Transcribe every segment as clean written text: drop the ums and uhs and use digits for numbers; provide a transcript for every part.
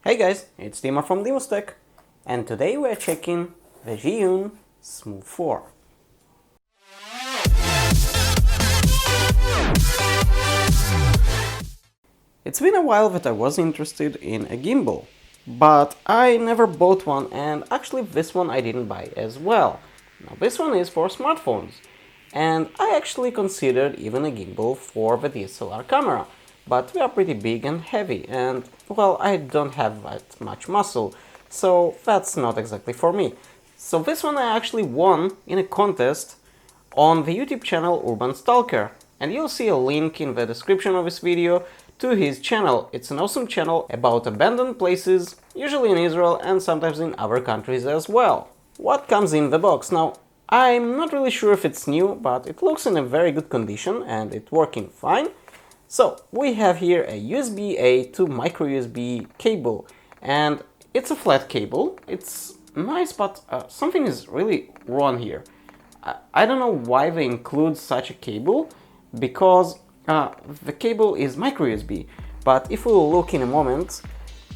Hey guys, it's Timo from DimusTech, and today we're checking the Zhiyun Smooth 4. It's been a while that I was interested in a gimbal, but I never bought one, and actually this one I didn't buy as well. Now this one is for smartphones, and I actually considered even a gimbal for the DSLR camera. But they are pretty big and heavy, and well, I don't have that much muscle, so that's not exactly for me. So this one I actually won in a contest on the YouTube channel Urban Stalks, and you'll see a link in the description of this video to his channel. It's an awesome channel about abandoned places, usually in Israel and sometimes in other countries as well. What comes in the box? Now, I'm not really sure if it's new, but it looks in a very good condition and it's working fine. So we have here a USB-A to micro USB cable, and it's a flat cable. It's nice, but something is really wrong here. I don't know why they include such a cable, because the cable is micro USB, but if we'll look in a moment,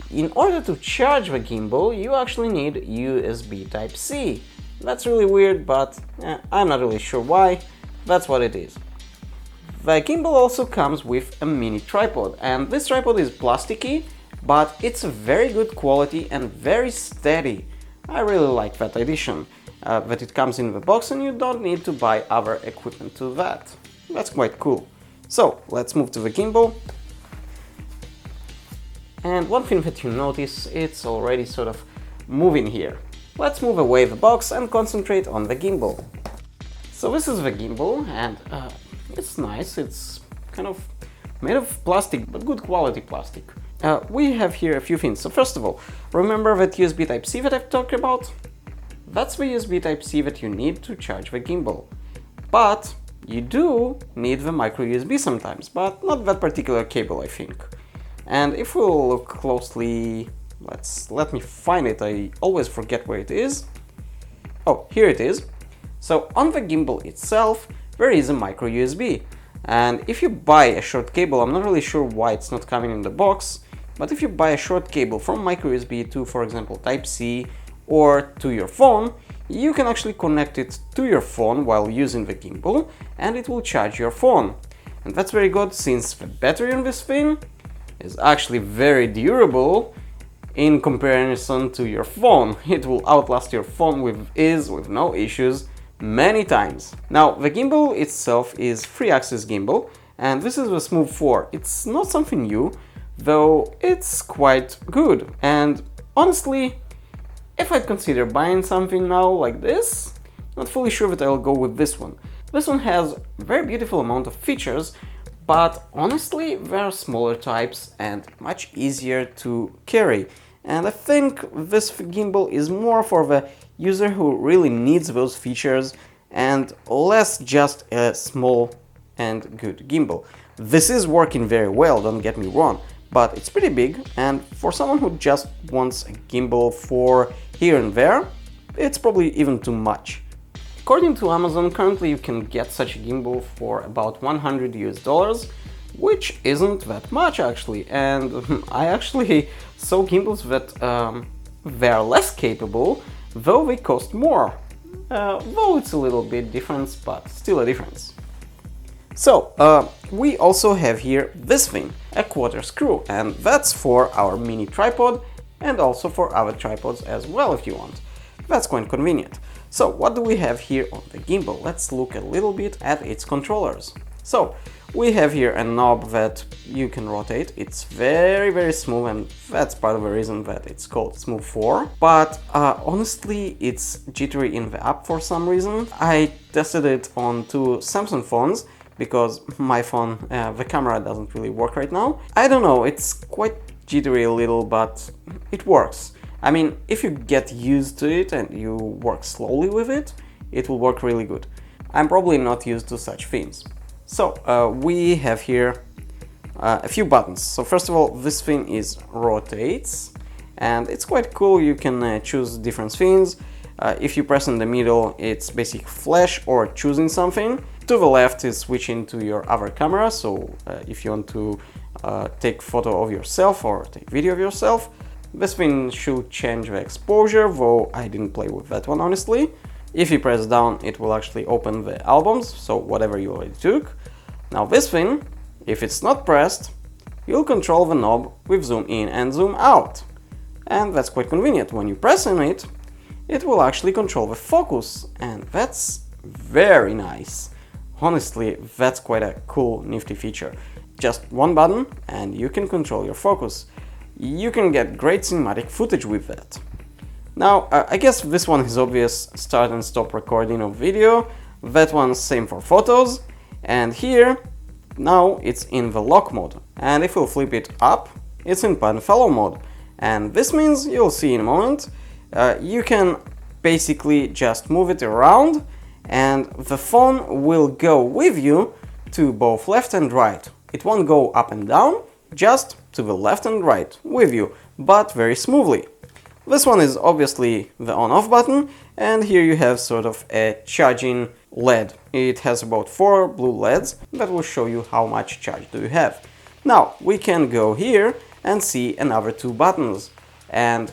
in order to charge the gimbal you actually need USB Type-C. That's really weird, but I'm not really sure why. That's what it is. The gimbal also comes with a mini tripod, and this tripod is plasticky, but it's a very good quality and very steady. I really like that addition, that it comes in the box and you don't need to buy other equipment to that. That's quite cool. So let's move to the gimbal. And one thing that you notice, it's already sort of moving here. Let's move away the box and concentrate on the gimbal. So this is the gimbal, and it's nice. It's kind of made of plastic, but good quality plastic. We have here a few things. So first of all, remember that USB Type-C that I've talked about? That's the USB Type-C that you need to charge the gimbal. But you do need the micro USB sometimes, but not that particular cable, I think. And if we'll look closely, let me find it. I always forget where it is. Oh, here it is. So on the gimbal itself, there is a micro USB, and if you buy a short cable, I'm not really sure why it's not coming in the box, but if you buy a short cable from micro USB to, for example, Type-C or to your phone, you can actually connect it to your phone while using the gimbal, and it will charge your phone. And that's very good, since the battery on this thing is actually very durable in comparison to your phone. It will outlast your phone with no issues many times. Now, the gimbal itself is 3-axis gimbal, and this is the Smooth 4. It's not something new, though it's quite good. And honestly, if I'd consider buying something now like this, not fully sure that I'll go with this one. This one has a very beautiful amount of features, but honestly, there are smaller types and much easier to carry. And I think this gimbal is more for the user who really needs those features and less just a small and good gimbal. This is working very well, don't get me wrong, but it's pretty big, and for someone who just wants a gimbal for here and there, it's probably even too much. According to Amazon, currently you can get such a gimbal for about $100 US, which isn't that much actually, and I actually saw gimbals that they're less capable, though they cost more. Though it's a little bit difference, but still a difference. So, we also have here this thing, a quarter screw, and that's for our mini tripod and also for other tripods as well if you want. That's quite convenient. So, what do we have here on the gimbal? Let's look a little bit at its controllers. So, we have here a knob that you can rotate. It's very smooth, and that's part of the reason that it's called Smooth 4. But honestly, it's jittery in the app for some reason. I tested it on 2 Samsung phones because my phone, the camera doesn't really work right now. I don't know, it's quite jittery a little, but it works. I mean, if you get used to it and you work slowly with it, it will work really good. I'm probably not used to such things. So, we have here a few buttons. So first of all, this thing is rotates, and it's quite cool. You can choose different things. If you press in the middle, it's basic flash or choosing something. To the left is switching to your other camera, so if you want to take photo of yourself or take video of yourself. This thing should change the exposure, though I didn't play with that one honestly. If you press down, it will actually open the albums, so whatever you already took. Now this thing, if it's not pressed, you'll control the knob with zoom in and zoom out. And that's quite convenient. When you press on it, it will actually control the focus, and that's very nice. Honestly, that's quite a cool, nifty feature. Just one button and you can control your focus. You can get great cinematic footage with that. Now, I guess this one is obvious, start and stop recording of video. That one's same for photos. And here, now it's in the lock mode. And if we'll flip it up, it's in pan follow mode. And this means, you'll see in a moment, you can basically just move it around and the phone will go with you to both left and right. It won't go up and down, just to the left and right with you, but very smoothly. This one is obviously the on-off button, and here you have sort of a charging LED. It has about 4 blue LEDs that will show you how much charge do you have. Now, we can go here and see another 2 buttons, and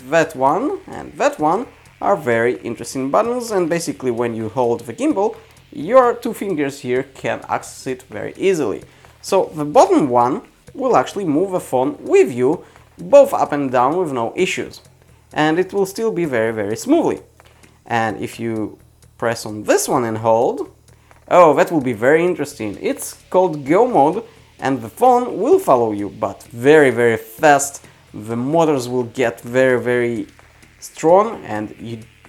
that one are very interesting buttons, and basically when you hold the gimbal, your 2 fingers here can access it very easily. So the bottom one will actually move the phone with you, both up and down with no issues. And it will still be very smoothly. And if you press on this one and hold, oh, that will be very interesting. It's called Go mode, and the phone will follow you, but very fast. The motors will get very strong, and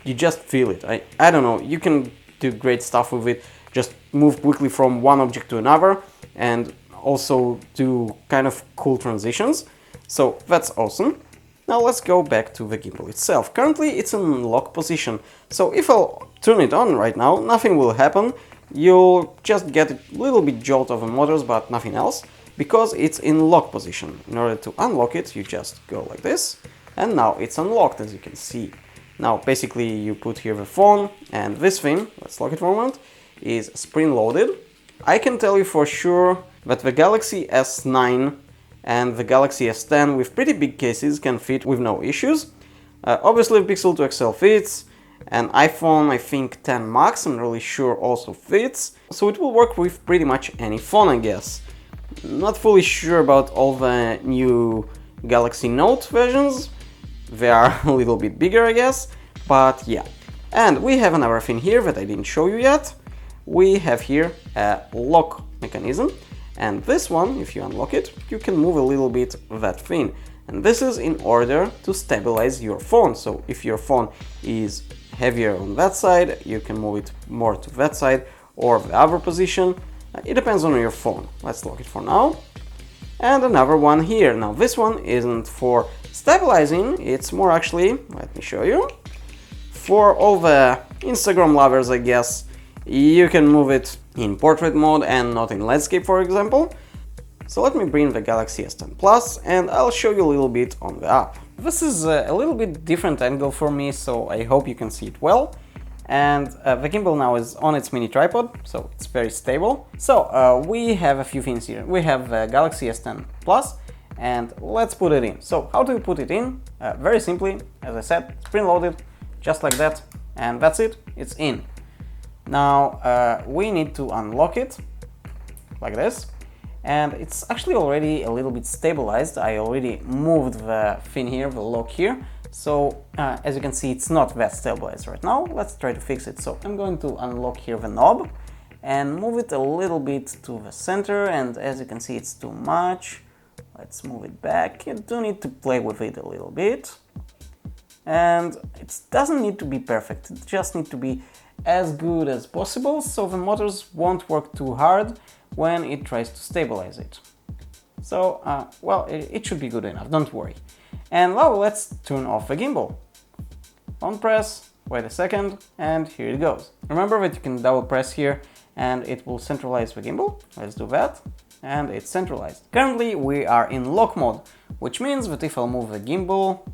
you just feel it. I don't know, you can do great stuff with it. Just move quickly from one object to another, and also do kind of cool transitions. So that's awesome. Now let's go back to the gimbal itself. Currently it's in lock position, so if I'll turn it on right now, nothing will happen. You'll just get a little bit jolt of the motors, but nothing else, because it's in lock position. In order to unlock it, you just go like this, and now it's unlocked, as you can see. Now basically you put here the phone, and this thing, let's lock it for a moment, is spring-loaded. I can tell you for sure that the Galaxy S9 and the Galaxy S10 with pretty big cases can fit with no issues. Obviously Pixel 2 XL fits, an iPhone I think 10 Max I'm really sure also fits, so it will work with pretty much any phone, I guess. Not fully sure about all the new Galaxy Note versions, they are a little bit bigger I guess, but yeah. And we have another thing here that I didn't show you yet. We have here a lock mechanism, and this one, if you unlock it, you can move a little bit that thing. And this is in order to stabilize your phone. So if your phone is heavier on that side, you can move it more to that side or the other position. It depends on your phone. Let's lock it for now. And another one here. Now this one isn't for stabilizing, it's more actually, let me show you, for all the Instagram lovers I guess. You can move it in portrait mode and not in landscape, for example. So let me bring the Galaxy S10 Plus and I'll show you a little bit on the app. This is a little bit different angle for me, so I hope you can see it well. And the gimbal now is on its mini tripod, so it's very stable. So we have a few things here. We have the Galaxy S10 Plus, and let's put it in. So how do you put it in? Very simply, as I said, spring-loaded, just like that, and that's it, it's in. Now we need to unlock it, like this, and it's actually already a little bit stabilized. I already moved the thing here, the lock here, so as you can see it's not that stabilized right now. Let's try to fix it. So I'm going to unlock here the knob and move it a little bit to the center, and as you can see it's too much. Let's move it back. You do need to play with it a little bit, and it doesn't need to be perfect, it just needs to be as good as possible, so the motors won't work too hard when it tries to stabilize it. So, well, it should be good enough, don't worry. And now let's turn off the gimbal. On press, wait a second, and here it goes. Remember that you can double press here and it will centralize the gimbal. Let's do that, and it's centralized. Currently we are in lock mode, which means that if I'll move the gimbal,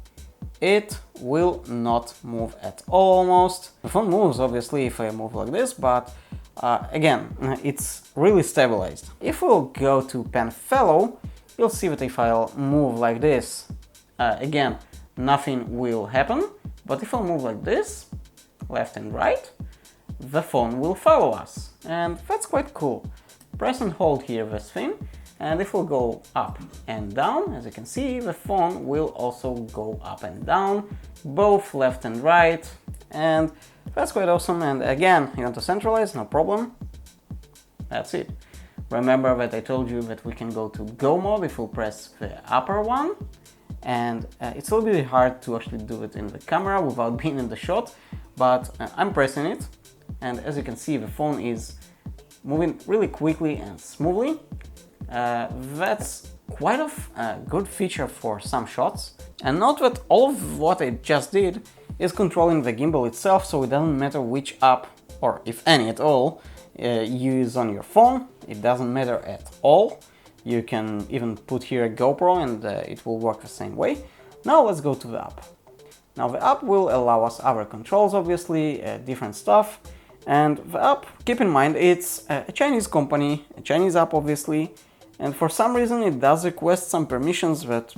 it will not move at all almost. The phone moves obviously if I move like this, but again, it's really stabilized. If we'll go to pen fellow, you'll see that if I'll move like this, again, nothing will happen. But if I move like this, left and right, the phone will follow us, and that's quite cool. Press and hold here this thing, and if we go up and down, as you can see, the phone will also go up and down, both left and right, and that's quite awesome. And again, you want to centralize, no problem. That's it. Remember that I told you that we can go to Go mode if we press the upper one, and it's a little bit hard to actually do it in the camera without being in the shot, but I'm pressing it, and as you can see, the phone is moving really quickly and smoothly. That's quite a good feature for some shots. And note that all of what I just did is controlling the gimbal itself, so it doesn't matter which app, or if any at all, you use on your phone. It doesn't matter at all. You can even put here a GoPro and it will work the same way. Now let's go to the app. Now the app will allow us other controls, obviously, different stuff. And the app, keep in mind, it's a Chinese company, a Chinese app obviously, and for some reason it does request some permissions that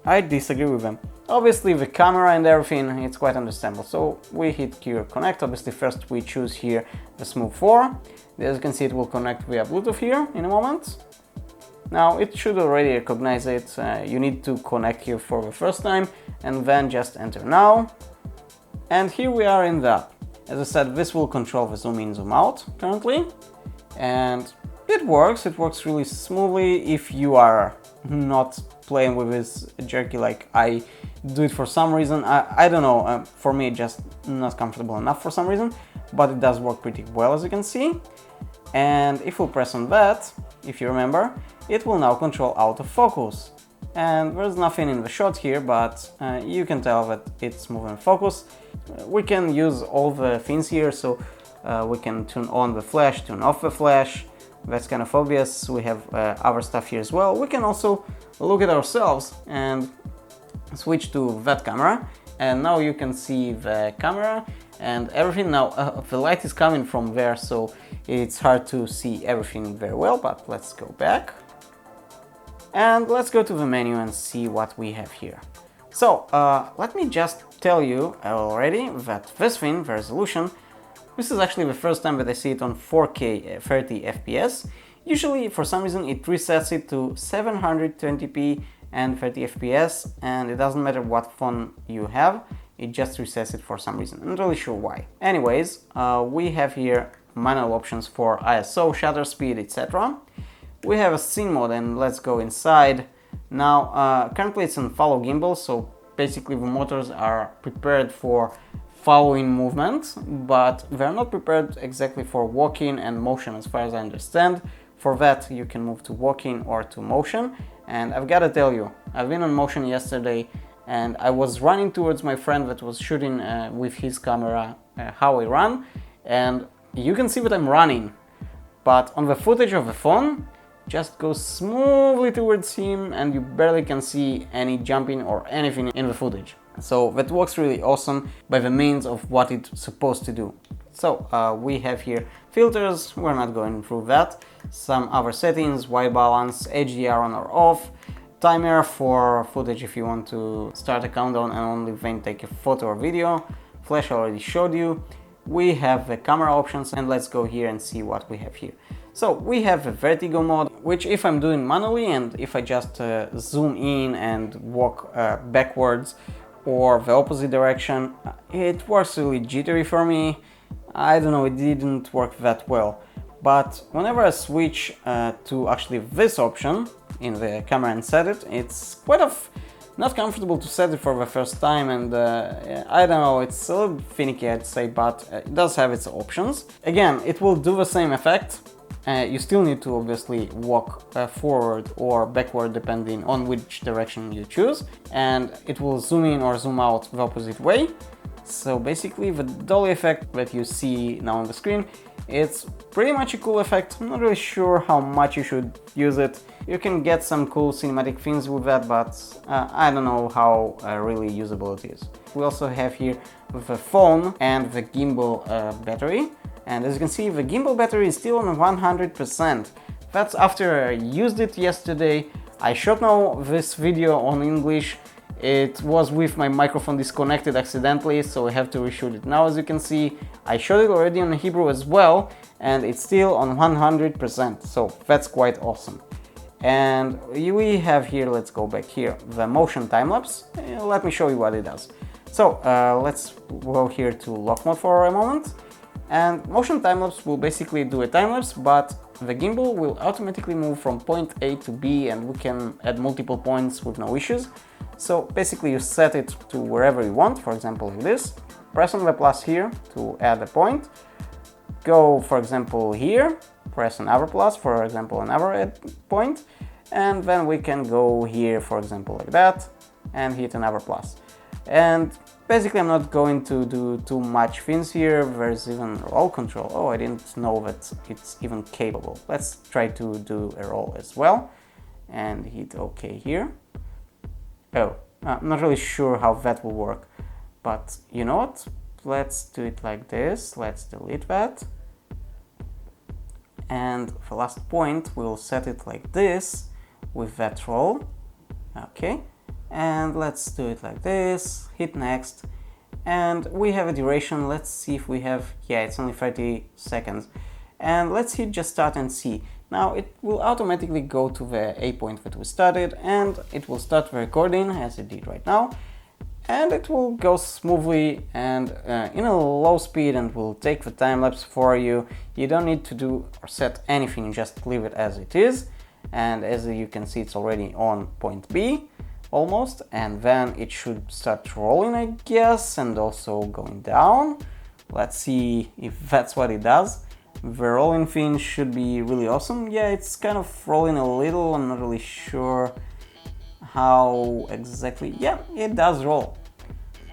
I disagree with them. Obviously the camera and everything, it's quite understandable. So we hit here connect. Obviously first we choose here the Smooth 4. As you can see, it will connect via Bluetooth here in a moment. Now it should already recognize it. You need to connect here for the first time and then just enter now. And here we are in the app. As I said, this will control the zoom in, zoom out currently, and it works really smoothly if you are not playing with this jerky like I do it for some reason. I don't know, for me just not comfortable enough for some reason, but it does work pretty well, as you can see. And if we press on that, if you remember, it will now control autofocus. And there's nothing in the shot here, but you can tell that it's moving focus. We can use all the things here, so we can turn on the flash, turn off the flash. That's kind of obvious. We have other stuff here as well. We can also look at ourselves and switch to that camera, and now you can see the camera and everything. Now the light is coming from there, so it's hard to see everything very well, but let's go back. And let's go to the menu and see what we have here. So let me just tell you already that this thing, the resolution, this is actually the first time that I see it on 4K 30 FPS. Usually for some reason it resets it to 720p and 30 FPS, and it doesn't matter what phone you have, it just resets it for some reason. I'm not really sure why. Anyways, we have here manual options for ISO, shutter speed, etc. We have a scene mode, and let's go inside. Now, currently it's on follow gimbal, so basically the motors are prepared for following movement, but they're not prepared exactly for walking and motion, as far as I understand. For that, you can move to walking or to motion. And I've got to tell you, I've been on motion yesterday, and I was running towards my friend that was shooting with his camera how I run, and you can see that I'm running, but on the footage of the phone, just goes smoothly towards him and you barely can see any jumping or anything in the footage. So that works really awesome by the means of what it's supposed to do. So we have here filters, we're not going through that, some other settings, white balance, HDR on or off, timer for footage if you want to start a countdown and only then take a photo or video, flash I already showed you. We have the camera options, and let's go here and see what we have here. So we have a vertigo mode, which if I'm doing manually and if I just zoom in and walk backwards or the opposite direction, it works really jittery for me. I don't know, it didn't work that well. But whenever I switch to actually this option in the camera and set it, it's quite not comfortable to set it for the first time, and I don't know, it's a little finicky I'd say, but it does have its options. Again, it will do the same effect. You still need to obviously walk forward or backward depending on which direction you choose, and it will zoom in or zoom out the opposite way. So basically the dolly effect that you see now on the screen, it's pretty much a cool effect. I'm not really sure how much you should use it. You can get some cool cinematic things with that, but I don't know how really usable it is. We also have here the phone and the gimbal battery. And as you can see, the gimbal battery is still on 100%. That's after I used it yesterday. I shot now this video on English. It was with my microphone disconnected accidentally, so I have to reshoot it now. As you can see, I showed it already in Hebrew as well, and it's still on 100%, so that's quite awesome. And we have here, let's go back here, the motion time-lapse. Let me show you what it does. So let's go here to lock mode for a moment. And motion time-lapse will basically do a time-lapse, but the gimbal will automatically move from point A to B, and we can add multiple points with no issues. So basically you set it to wherever you want, for example like this. Press on the plus here to add a point. Go, for example, here, press another plus, for example, another point, and then we can go here, for example, like that, and hit another plus. And basically I'm not going to do too much things here. There's even roll control. Oh, I didn't know that it's even capable. Let's try to do a roll as well, and hit OK here. Oh, I'm not really sure how that will work, but you know what? Let's do it like this. Let's delete that. And the last point, we'll set it like this with that roll. Okay. And let's do it like this. Hit next. And we have a duration. Let's see if we have, yeah, it's only 30 seconds. And let's hit just start and see. Now it will automatically go to the A point that we started, and it will start the recording as it did right now. And it will go smoothly and in a low speed, and will take the time-lapse for you. You don't need to do or set anything, just leave it as it is. And as you can see, it's already on point B almost, and then it should start rolling, I guess, and also going down. Let's see if that's what it does. The rolling thing should be really awesome. Yeah, it's kind of rolling a little. I'm not really sure how exactly. Yeah, it does roll.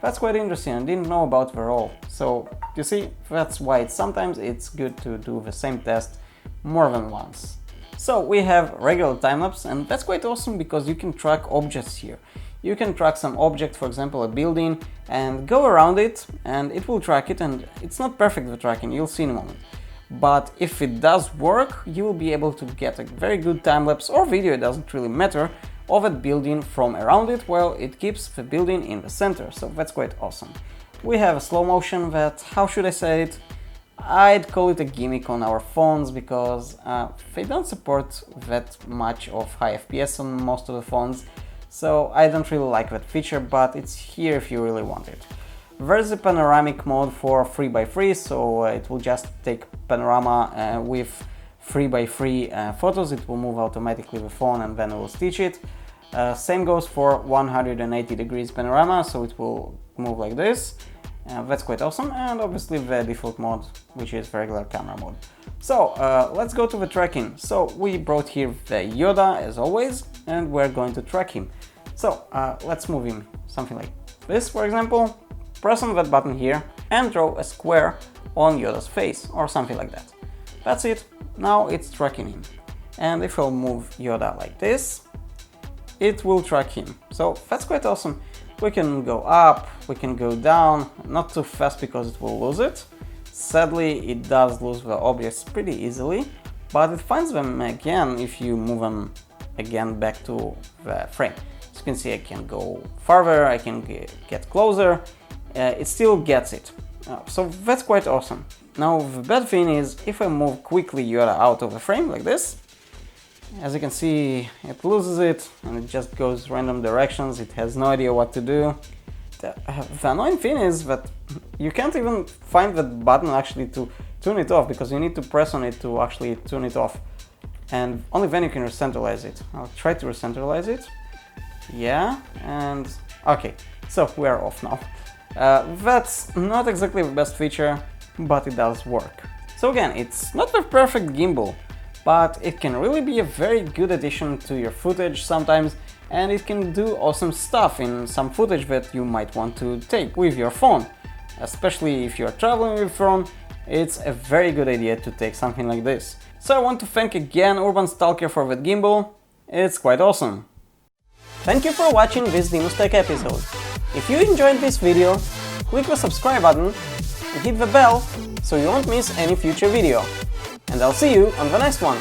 That's quite interesting. I didn't know about the roll. So you see, that's why sometimes it's good to do the same test more than once. So we have regular time-lapse, and that's quite awesome because you can track objects here. You can track some object, for example a building, and go around it, and it will track it. And it's not perfect, the tracking, you'll see in a moment. But if it does work, you will be able to get a very good time-lapse or video, it doesn't really matter, of a building from around it, while it keeps the building in the center. So that's quite awesome. We have a slow motion that, how should I say it? I'd call it a gimmick on our phones, because they don't support that much of high FPS on most of the phones. So I don't really like that feature, but it's here if you really want it. There's a panoramic mode for 3x3, so it will just take panorama with 3x3 photos. It will move automatically the phone, and then it will stitch it. Same goes for 180 degrees panorama, so it will move like this. That's quite awesome. And obviously the default mode, which is regular camera mode. So let's go to the tracking. So we brought here the Yoda as always, and we're going to track him. So let's move him something like this, for example. Press on that button here and draw a square on Yoda's face, or something like that. That's it. Now it's tracking him. And if I'll move Yoda like this, it will track him. So that's quite awesome. We can go up, we can go down, not too fast because it will lose it. Sadly, it does lose the objects pretty easily, but it finds them again if you move them again back to the frame. As you can see, I can go farther, I can get closer. It still gets it. So that's quite awesome. Now the bad thing is, if I move quickly Yoda out of the frame like this, as you can see, it loses it and it just goes random directions. It has no idea what to do. The annoying thing is that you can't even find that button actually to tune it off, because you need to press on it to actually tune it off, and only then you can recentralize it. I'll try to recentralize it. Yeah, and okay, so we are off now. That's not exactly the best feature, but it does work. So again, it's not the perfect gimbal, but it can really be a very good addition to your footage sometimes, and it can do awesome stuff in some footage that you might want to take with your phone. Especially if you're traveling with your phone, it's a very good idea to take something like this. So I want to thank again Urban Stalks for that gimbal. It's quite awesome. Thank you for watching this DimusTech episode. If you enjoyed this video, click the subscribe button and hit the bell so you won't miss any future video. And I'll see you on the next one.